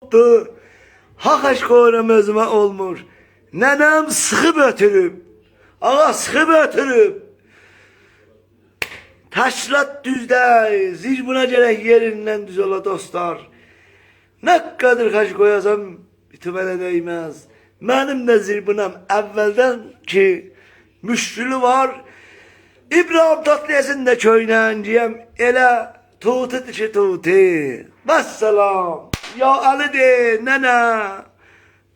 oldu. Haqaş qoyuram özümə olmur. Nənəm sıxıb ötürüb. Ağa sıxıb ötürüb. Təşkilat düzdə, zicbuna gələk yerindən düz ola dostlar. Nə qədər xaş qoyasam bitmələ dəyməz. Mənim də zicbunam əvvəldən ki müşkülü var. İbrahim Tatlıyasın da köynənciyəm. Elə tutu dişi tutu. Vəssalam. Ya Ali de, nənə.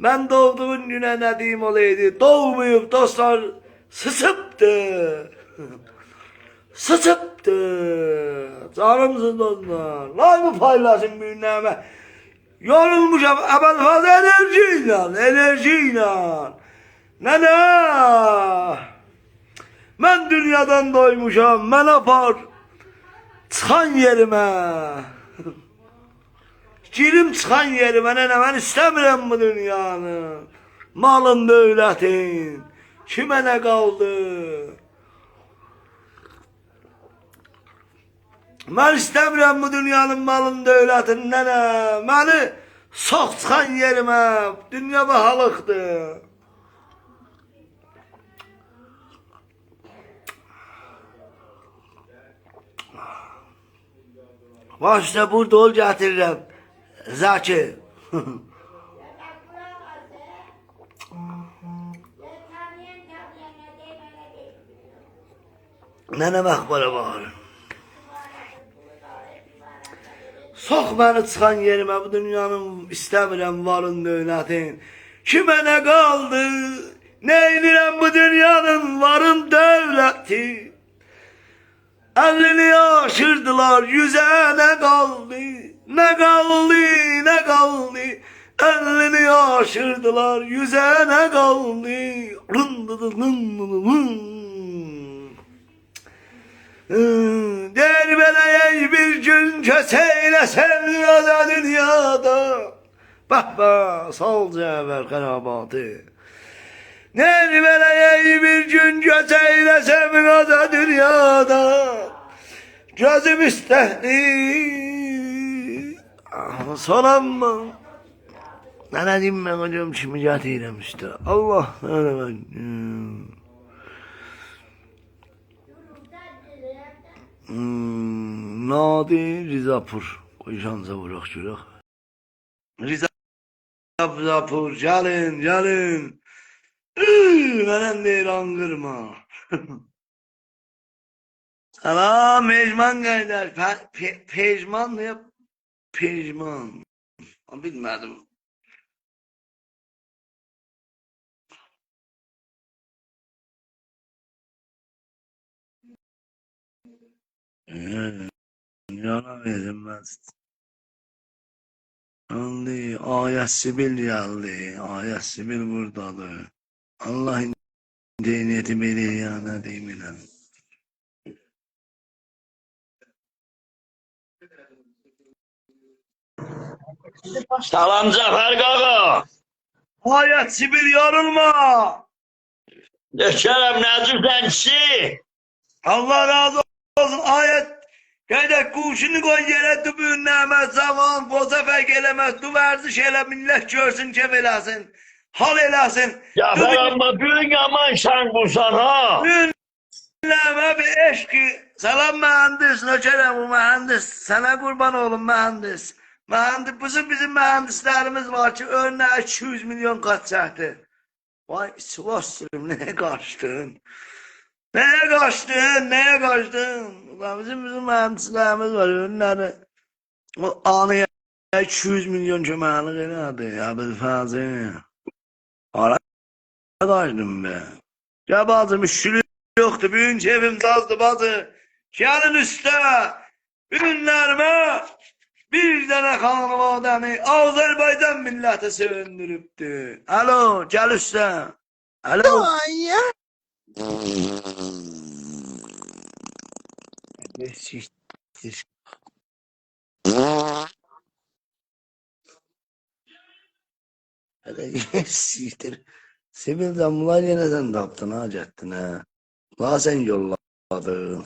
Mən doğduğun günə nə deyim olaydı. Doğmayıb dostlar, sıçıbdı. Sıçıbdı. Canımsın dostlar. Lay mı paylaşın bir nəmə. Yorulmuşam əbəlfaz enerjiyle. Nənə. Mən dünyadan doymuşam. Mən apar. Çıxan yerimə. Girim çıxan yerimə, nənə, mən istəmirəm bu dünyanı. Malın, dövlətin, kimə nə qaldı? Mən istəmirəm bu dünyanın malın, dövlətin, nənə. Məni sox çıxan yerimə, dünya bahalıqdır. Başta burada ol gətirirəm. Zaki. Nənəm əxbara var. Sox məni çıxan yerimə, bu dünyanın istəmirəm varın dövlətin. Kimə nə qaldı? Neynirəm bu dünyanın varın dövləti? 50'ni aşırdılar, 100'e ne kaldı? Ne kaldı, ne kaldı? 50'ni aşırdılar, 100'e ne kaldı? Der beleye bir gün köseyle sevmiyorlar dünyada. Bak sal cevher karabatı. Nerveleye bir gün göz eylesem gaza dünyada. Gözüm istehli soranma. Ne diyeyim ben hocam, şimdi yatırım işte. Allah ne ben. Nadi Rizapur. Koyşansa vurak şurak. Rizapur gelin. Benim değil angırma. Salam mecman kardeş. Pejman ne yap? Pejman. Bilmedim. Yana verilmez. Aldı. Ayet Sibil geldi. Ayet Sibil buradadır. Allah'ın diniyeti beni yana deyiminəm. Salam Cafer qaqa. Ayet Sibil yorulma. Nökərəm Nəcib kişi. Allah razı olsun. Ayet. Gedək kuşunu koy yere dübün nəmət zaman. Boza fərq eləməz. Du vərziş elə millət görsün kef eləsin. Hal eləsin. Cafer amma bugün yaman şan qursan ha. Nəmə bir eşki. Salam mühendis. Nökərəm bu mühendis. Sana kurban olun mühendis. Bizim mühendislerimiz var ki örneğin 200 milyon kaçacaktı. Vay Sivas'ım neye kaçtın? Neye kaçtın? Ulan bizim mühendislerimiz var örneğin. O anıya 200 milyon köməklik elədi. Ya bir fazla. Ara kaçtım be. Ya bazı müşkülü yoktu. Büyünç evim sazdı bazı. Gelin üstte. Ünlerime. Bir tane kanım adamı Azerbaycan milleti söndürüptü. Alo, gel üstte. Alo. Siktir. Sivil damlar yeniden taptın ha ceddine. La sen yolladın.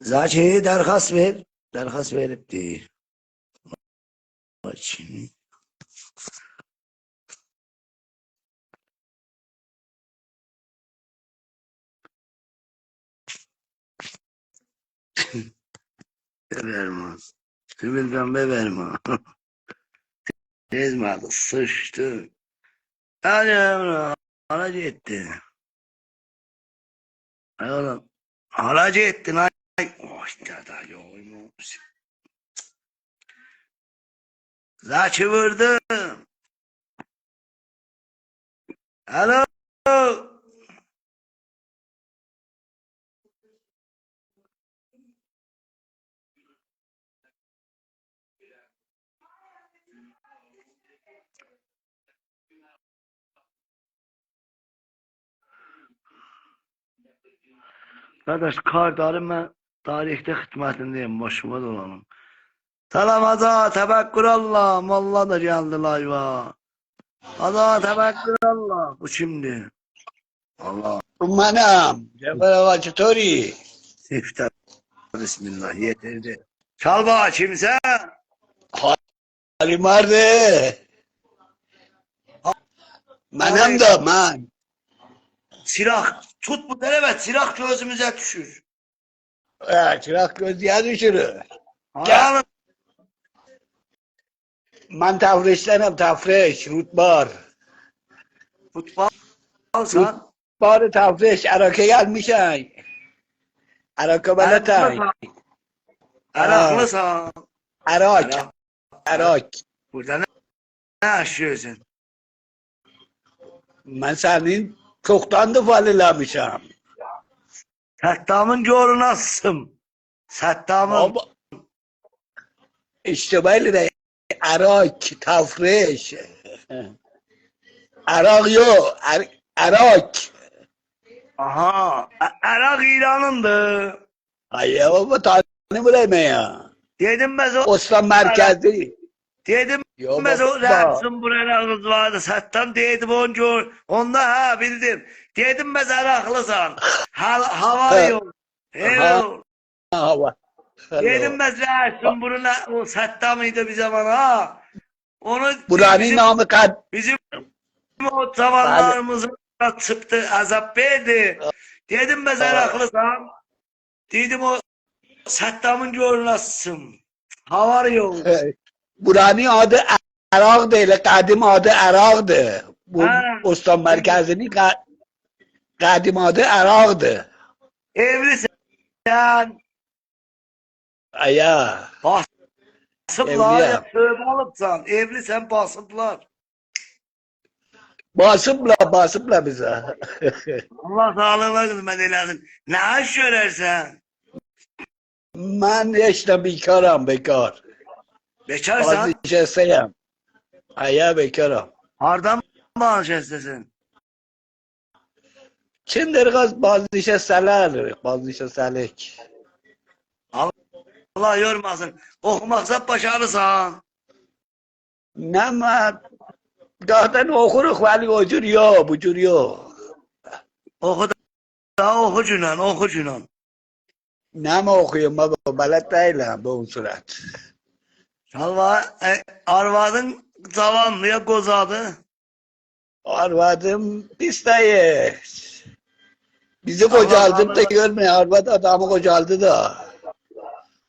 Zaki derhas ver. Derhas verip değil. Açın. Verme. Sivilden be verme. Ezmedi, sıçtı. Hadi Emre, harac etti. Hay oğlum, harac ettin ay. Oh, dada yoğuymuş. Zaçı vurdu. Alo. Kardeş, kardarım ben tarihte hizmetindeyim, başıma dolanım. Selam Aza, tebekkür Allah, Molla da geldi layva. Aza, tebekkür Allah. Bu şimdi. Allah. منم جعفر آقا چطوری؟ Siftah. Bismillah, yeterli. Çal bana kimse. حالی مرده منم da من Silah. Tut bu evet, silah gözümüze düşür. çırak gözüye düşürür. Haram. من تفرشتنم تفرش رودبار Futbol alsan. بار تفرش عراکه gelmişsin. عراکه بلتای Araklısan. عراک Arak. عراک Burada ne yaşıyorsun? من senin çoktan da valilamışım. Saddam'ın coru nasılsın? Saddam'ın. Baba işte böyle de عراک تفرش عراق yok عراک Aha. Irak İran'ındı. Hayır baba tanımıyorum ya. Dedim ben o. Osman merkezi. Dedim Yo ben o. baba. Rapsın buraya kız vardı. Saddam dedim oncu. Onda ha bildim. Dedim ben Iraklısan. Hava yok. Eyvallah. Hava. Dedim ben Rapsın buraya. O Saddam'ıydı bir zaman ha. Onu Buranın namı kad. bizim o zamanlarımızı çıktı, azap verdi. Dedim ben Iraklısan. Dedim o Saddam'ın coru nasılsın? Hava yok. Buranın adı Irak değil. Kadim adı Irak'dı. Bu Ha. Osman merkezinin kadim adı Irak'dı. Evlisin. Aya. Basıplar Evliyim. ya, tövbe alıpsan. Evlisen basıplar. Basıpla bize. Allah sağlığına hizmet eylesin. Ne iş görersen? Ben işte bekarım bekar. Bekarsan, Vazgeçeseyim. Aya bekarım. hardan bağış istesin. Kimdir kız vazgeçeseler. Vazgeçeselik. Allah yormasın. Okumaksa başarırsan. Ne ma zaten okuruk veli o cür yok, bu cür yok. Oku da oku cünan, oku cünan. Ne mi okuyayım baba, belet değilim bu surat. Salva, arvadın zavallıya gozadı. Arvadım pis değil. Bizi kocaldım da görmüyor, arvad adamı kocaldı da.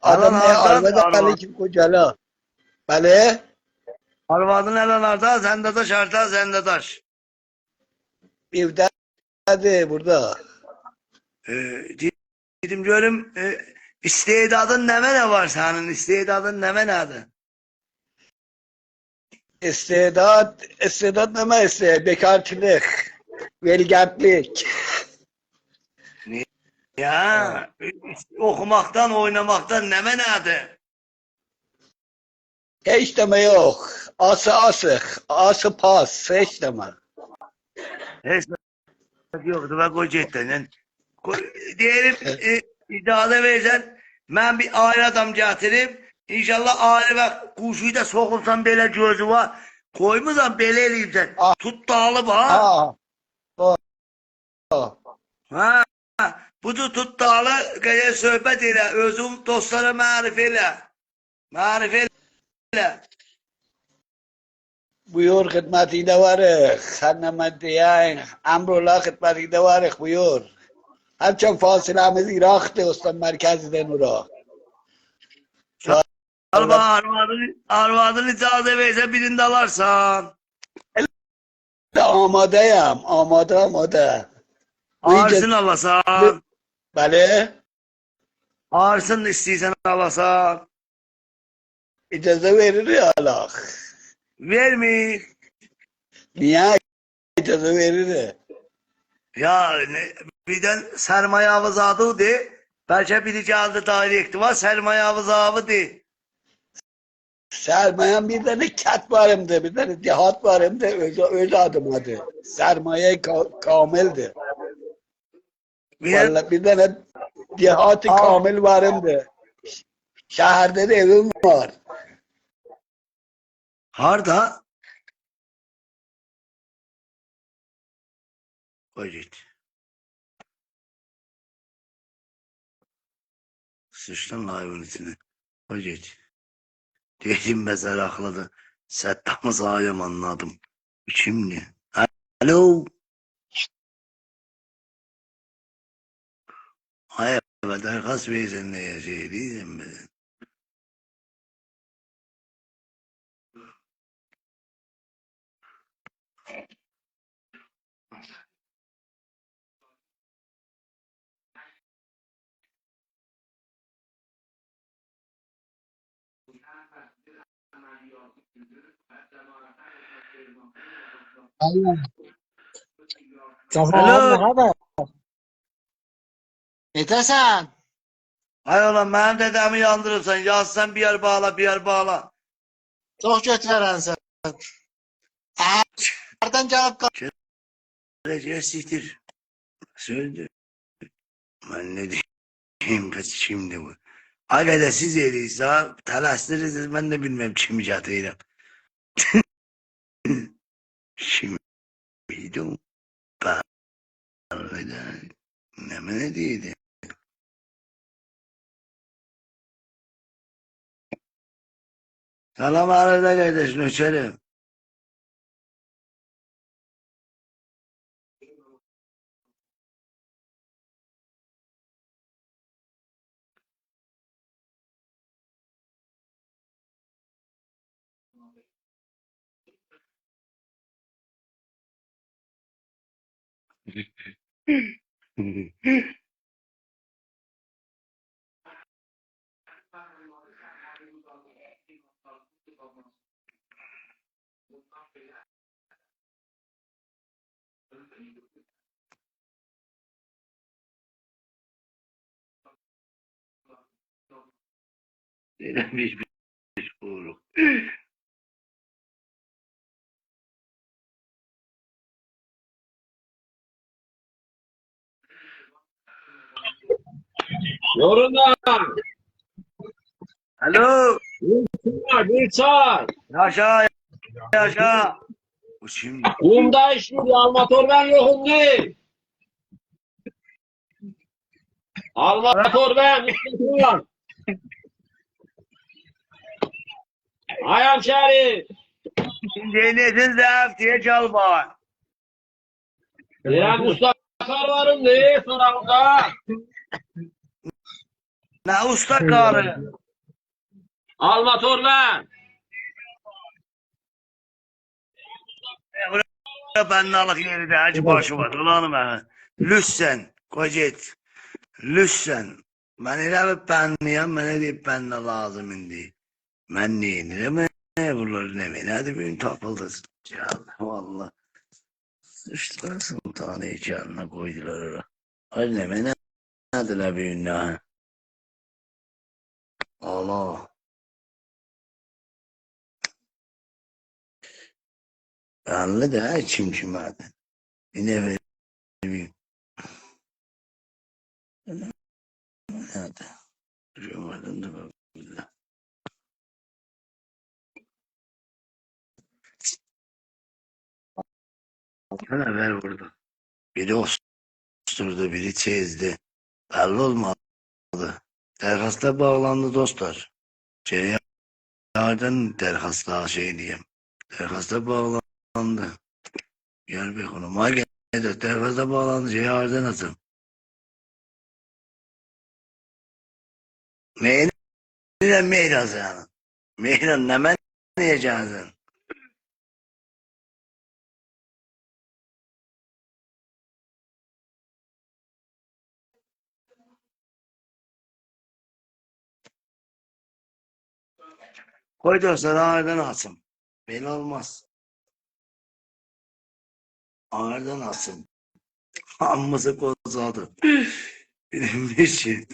Adam ne arvad adamı kim kocala? Bale? Arvadın elanlarda, sende taş arta, sende taş. Evde burada. Dedim diyorum, istedadın ne var senin? İstedadın ne adı? İstedat ne istedat? Bekarçılık, veligentlik. Ya okumaktan, oynamaktan ne adı? Hiç deme yok. Ası asık, ası pas, hiç deme. Hiç yoktu ben kocaetten. Diyelim iddiada versen ben bir aile adam getirip inşallah aile ve kuşuyu da sokulsam böyle gözü var. Koymuzam böyle eleyim sen. Ah. Tut dağılıp ha. Ha. Ha. Budu tut dağlı gece sohbet ile özüm dostlara marif ile. Marif ile. Buyur xidmətində varıq. Səndən mən deyən, əmrullah xidmətində varıq, buyur. Hərçən fasiləmiz İraqdır, usta mərkəzidən ora. Arva arvadın icazə versə birində alarsan. Amadəyəm, amada. Arsın alasan. Bəli, Arsın istəyirsən alasan. icazə verir alaq. Vermir. Niyə icazə verir? Ya birdən sərmayə avuzadıdır. Bəlkə biri gəldi direkti var, sərmayə avuzadıdır. Sərmayəm bir dənə kət varımdır, bir dənə dehat varımdır, öz adımadır. Sərmayə kamildir. Vallahi bir dənə dehat kamil varımdır. Şəhərdə də evim var. Harda? Koy git. Sıçtın layığın içine. Koy git. Dedim mesela haklıdır. Saddam'ı sahayım anladım. Şimdi. Alo. Hay evet derkas versen ne yaşayaydın ben. Aynen. Cafer Alo. ne haber? Yetersen. Hay ulan benim dedemi yandırırsan yazsan bir yer bağla bir yer bağla. Çok kötü veren sen. Nereden cevap kal? Recep siktir. Söyle. Ben ne diyeyim kız şimdi bu. Aga siz eliyse telaştırırsınız ben de bilmem kimi catıyla. Şimdi o ben ne diyeydi? Selam arada kardeş nöçerim. Dilenmiş bir buyruk. Yoruna. Alo. Bir çay. Yaşa yaşa. Bu şimdi. Kumda işli almatör ben yokum değil. Almatör ben. Müslüman. Ayam şerif. Ceynetin zayıf diye çal bak. Ya Mustafa varım değil soralım. Ne usta karı. Almatör ben. Bennalık yeri de acı başı var. Ulanım ben. Lüssen. Kocet. Lüssen. Ben elə bir bənliyəm, mənə deyib bənlə lazım indi. Mən neyinirəm, bunları ne nədir bir gün tapıldız. Can, valla. Sıçtılar sultanı heyecanına koydular ora. Ay ne nədirlər bir gün nə? Allah. Bənli də kim kimədir. Yine bir nədir? Görmədim də billah. Hələ ver burada. Biri osturdu, biri çezdi. Belli olmadı. Derhasta bağlandı dostlar. Cereyanlardan derhasta şey diyeyim. Terasa bağlandı. Gel bir konu. Magede terasa bağlandı. Yardan atın. Meyran meyran sana. Meyran ne men diyeceksin? Koy dostlar ağırdan atsın. Belli olmaz. Ağırdan atsın. Amması kozaladı. Bilinmiş şey.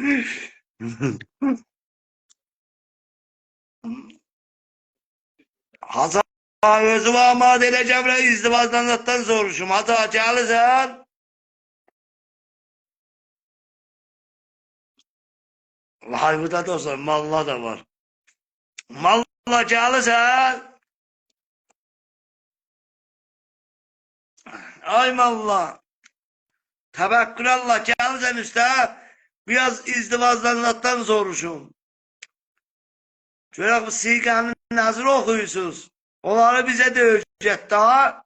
Hasan özü var ama dele cemre izdivazdan zattan soruşum. Hata çalısan. Vay bu da dostlar malla da var. Malla çalısan. Ay malla. Tebekkül Allah çalısan üstü. Biraz izdivazdan zattan soruşum. Şöyle bu siganın nazır okuyusunuz. Onları bize de öğretecek daha.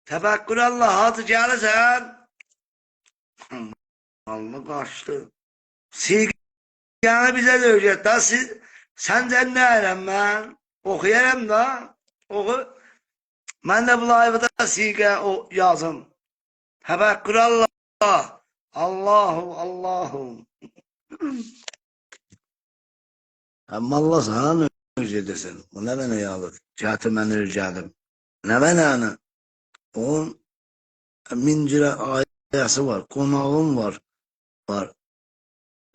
Tebekkül Allah hatı çalısan. Allah kaçtı. Siganı bize de öğretecek daha. Senden ne erim ben? Okuyarım da. Oku. Ben de bu layvıda siga yazım. Tebekkül Allah. Allahu. Ama Allah sana önce desin. Bu ne bana yağlık? Cahtı ben ricadım. Ne bana? Onun mincire ayası var. Konağım var. Var.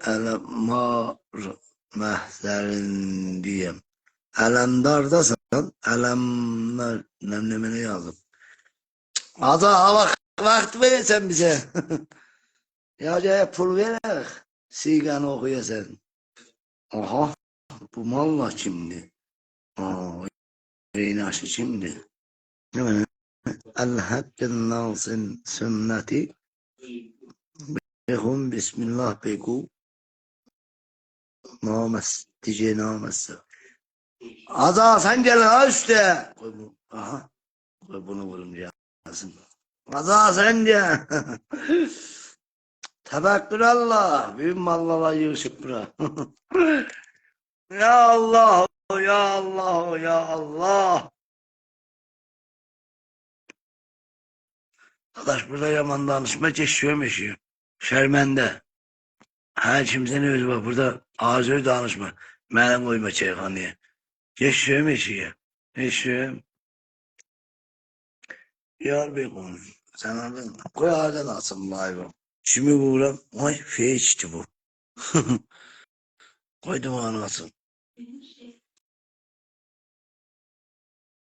Elemar mehzerin diyeyim. Elemdardasan elemler nemlemene yazdım. Ada vakit verirsen bize. Ya pul vererek siganı okuyasan. Aha bu malla şimdi. Reynaşı şimdi. Ne El-Hakkın Nasın sünneti. Behum Bismillah beku. Names. Dice namesi. Ada sen gel ha üstte. Koy bu. Aha. Koy bunu vurunca. Ada sen gel. Tebekkül Allah. Büyük mallala yığışıp bura. Ya Allah. Ya Allah. Ya Allah. Arkadaş burada yaman danışma geçiyor. Şermende. Ha kimsenin özü var. Burada ağzı danışma. Mənim koyma çayxanaya. Geçiyor. Geçiyor. Yar bey konu. Sen oradan koy ağzından alsın live'ı. Şimdi buram. Ay feyçti bu. Koydum ağzına alsın.